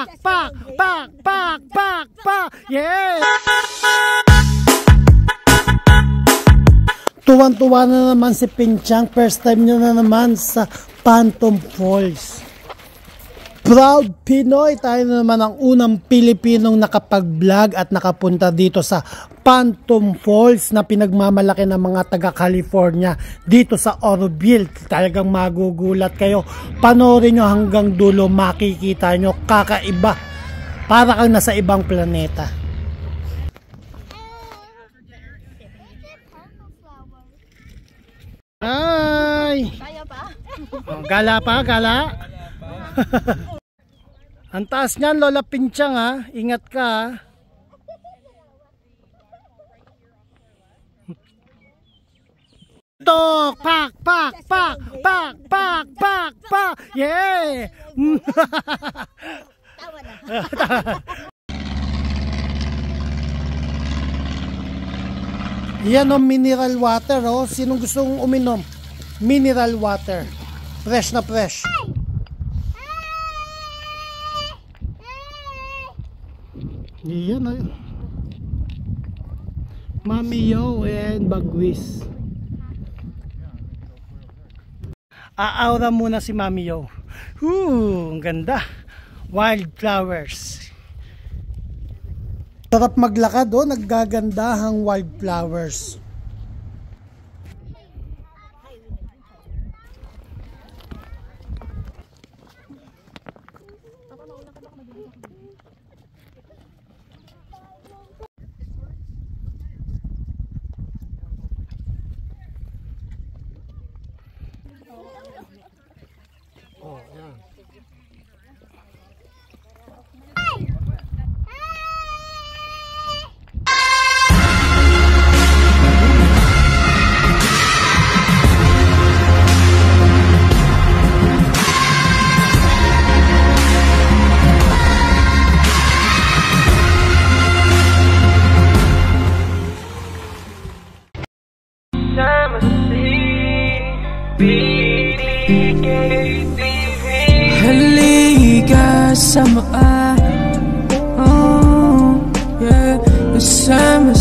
pak, pak, pak, pak, pak, pak. Yeah! Tuwan-tuwa na naman si Pinchang. First time niya na naman sa Phantom Falls. Proud Pinoy, tayo na naman ang unang Pilipinong nakapag-vlog at nakapunta dito sa Phantom Falls na pinagmamalaki ng mga taga-California dito sa Oroville. Talagang magugulat kayo. Panoorin nyo hanggang dulo, makikita nyo kakaiba. Para kang nasa ibang planeta. Ay! Gala pa, gala. Ang taas niyan, Lola Pinchang, ha. Ingat ka, ha. Tok, pak, pak, pak, pak, pak, pak, pak. Yeah! Tawa na. Yan o, mineral water, oh. Sinong gustong uminom? Mineral water. Fresh na fresh. Yan ay. Mami Yo and Bagwis. Aaura muna si Mami Yo. Ang ganda. Wildflowers. Sarap maglakad, oh. Naggagandahang wildflowers. Oh, yan. Halika sama, oh yeah, kasama